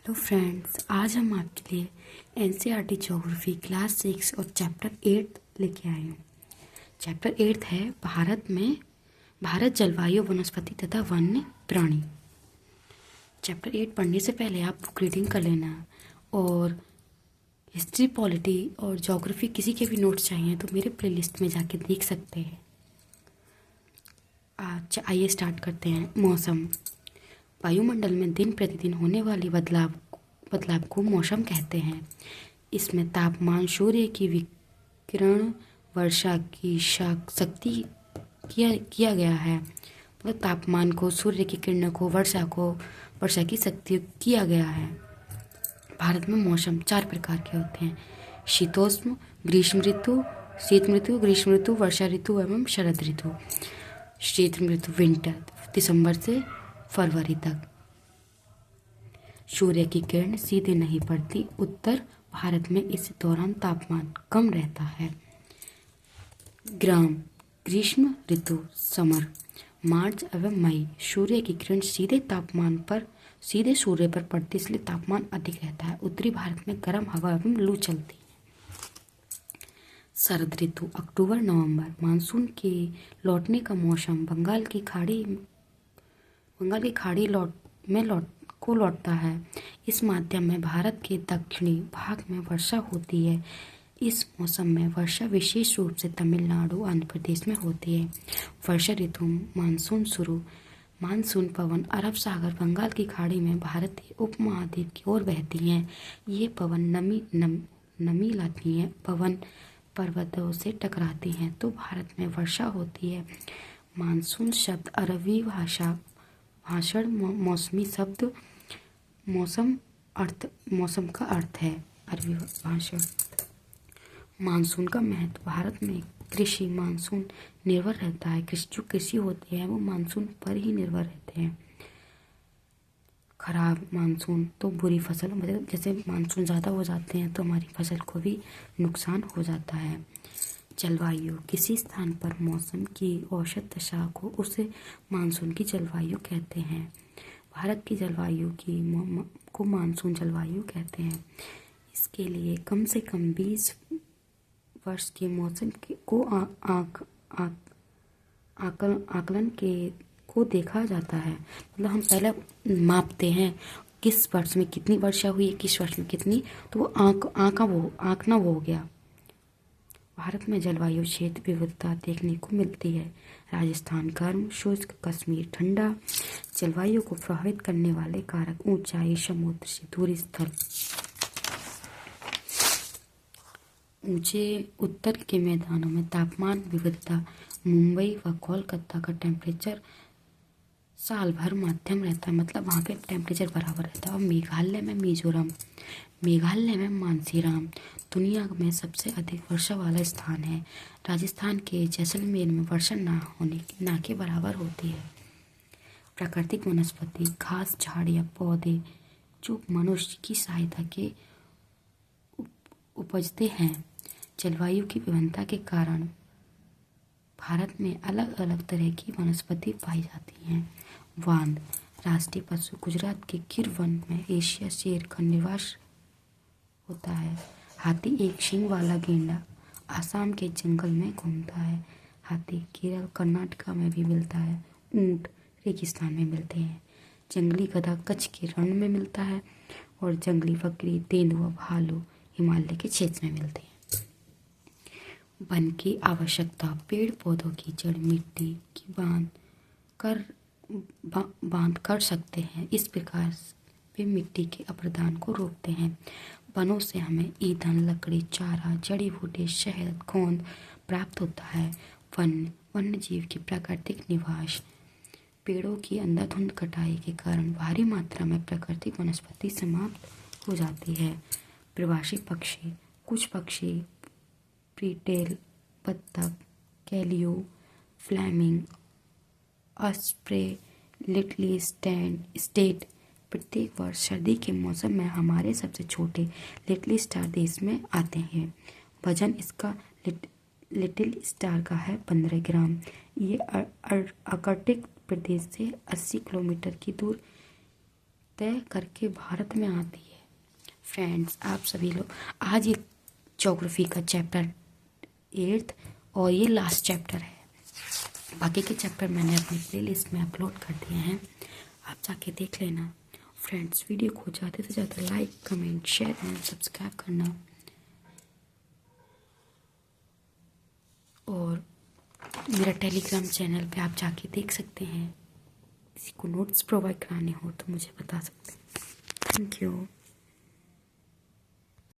Hello friends, आज हम आपके लिए एनसीईआरटी ज्योग्राफी क्लास 6 और चैप्टर 8 लेके आए हैं। चैप्टर 8 है भारत जलवायु वनस्पति तथा वन्य प्राणी। चैप्टर 8 पढ़ने से पहले आप बुक रीडिंग कर लेना और हिस्ट्री, पॉलिटी और ज्योग्राफी किसी के भी नोट्स चाहिए तो मेरे प्लेलिस्ट में जाके देख सकते हैं। आज आइए स्टार्ट करते हैं। मौसम। वायुमंडल में दिन प्रतिदिन होने वाले बदलाव को मौसम कहते हैं। इसमें तापमान, सूर्य की विकिरण, वर्षा की शक्ति किया गया है। मतलब तापमान को, सूर्य की किरणों को, वर्षा की शक्ति किया गया है। भारत में मौसम 4 प्रकार के होते हैं: शीतोष्ण, ग्रीष्म ऋतु, शीत ऋतु, ग्रीष्म ऋतु, वर्षा ऋतु एवं शरद ऋतु। शीत ऋतु विंटर, दिसंबर से फरवरी तक। सूर्य की किरण सीधे नहीं पड़ती। उत्तर भारत में इस दौरान तापमान कम रहता है। ग्रीष्म ऋतु समर, मार्च एवं मई। सूर्य की किरण सीधे सूर्य पर पड़ती, इसलिए तापमान अधिक रहता है। उत्तरी भारत में गर्म हवा एवं लू चलती है। शरद ऋतु अक्टूबर नवंबर, मानसून के लौटने का मौसम। बंगाल की खाड़ी लौटता है। इस माध्यम में भारत के दक्षिणी भाग में वर्षा होती है। इस मौसम में वर्षा विशेष रूप से तमिलनाडु, आंध्र प्रदेश में होती है। वर्षा ऋतु मानसून पवन अरब सागर, बंगाल की खाड़ी में भारतीय उपमहाद्वीप की ओर बहती हैं। ये पवन नमी लाती हैं। पवन पर्वतों से टकराती हैं तो भारत में वर्षा होती है। मानसून शब्द अरबी भाषण मौसमी शब्द मौसम का अर्थ है अरबी भाषा। मानसून का महत्व। भारत में कृषि मानसून निर्भर रहता है। जो कृषि होती है वो मानसून पर ही निर्भर रहते हैं। खराब मानसून तो बुरी फसल, मतलब जैसे मानसून ज़्यादा हो जाते हैं तो हमारी फसल को भी नुकसान हो जाता है। जलवायु, किसी स्थान पर मौसम की औसत दशा को उसे मानसून की जलवायु कहते हैं। भारत की जलवायु को मानसून जलवायु कहते हैं। इसके लिए कम से कम 20 वर्ष के मौसम को आकलन को देखा जाता है। मतलब हम पहले मापते हैं किस वर्ष में कितनी वर्षा हुई है, किस वर्ष में कितनी, तो वो आंकना हो गया। भारत में जलवायु क्षेत्र विविधता देखने को मिलती है। राजस्थान गर्म, शुष्क, कश्मीर ठंडा। जलवायु को प्रभावित करने वाले कारक: ऊंचाई, समुद्र से दूरी, स्थल। ऊंचे उत्तर के मैदानों में तापमान विविधता। मुंबई व कोलकाता का टेम्परेचर साल भर मध्यम रहता है, मतलब वहाँ पे टेम्परेचर बराबर रहता है। और मेघालय में मानसीराम दुनिया में सबसे अधिक वर्षा वाला स्थान है। राजस्थान के जैसलमेर में वर्षा ना के बराबर होती है। प्राकृतिक वनस्पति, घास, झाड़ियाँ, पौधे जो मनुष्य की सहायता के उपजते हैं। जलवायु की विभिन्नता के कारण भारत में अलग अलग तरह की वनस्पति पाई जाती हैं। वान, राष्ट्रीय पशु। गुजरात के गिर वन में एशिया शेर का निवास होता है। हाथी, एक सींग वाला गेंडा, आसाम के जंगल में घूमता है। हाथी केरल, कर्नाटक में भी मिलता है। ऊंट रेगिस्तान में मिलते हैं। जंगली गधा कच्छ के रण में मिलता है। और जंगली बकरी, तेंदुआ, भालू हिमालय के क्षेत्र में मिलते हैं। वन की आवश्यकता। पेड़ पौधों की जड़ मिट्टी की बांध कर सकते हैं। इस प्रकार वे मिट्टी के अपरदन को रोकते हैं। वनों से हमें ईंधन, लकड़ी, चारा, जड़ी बूटी, शहद, गोंद प्राप्त होता है। वन्य जीव की प्राकृतिक निवास। पेड़ों की अंधाधुंध कटाई के कारण भारी मात्रा में प्राकृतिक वनस्पति समाप्त हो जाती है। प्रवासी पक्षी। कुछ पक्षी प्रीटेल, बत्तख, कैलियो, फ्लैमिंग, ऑस्प्रे, लिटिल स्टेट प्रत्येक वर्ष सर्दी के मौसम में हमारे सबसे छोटे लिटिल स्टार देश में आते हैं। वजन इसका लिटिल स्टार का है 15 ग्राम। ये आर्कटिक प्रदेश से 80 किलोमीटर की दूर तय करके भारत में आती है। फ्रेंड्स, आप सभी लोग आज ये ज्योग्राफी का चैप्टर 8th और ये लास्ट चैप्टर है। बाकी के चैप्टर मैंने अपनी प्लेलिस्ट में अपलोड कर दिए हैं, आप जाके देख लेना। फ्रेंड्स, वीडियो को ज़्यादा से ज़्यादा like, comment, share and subscribe करना। और मेरा टेलीग्राम चैनल पे आप जाके देख सकते हैं। किसी को नोट्स प्रोवाइड कराने हो तो मुझे बता सकते हैं। Thank you.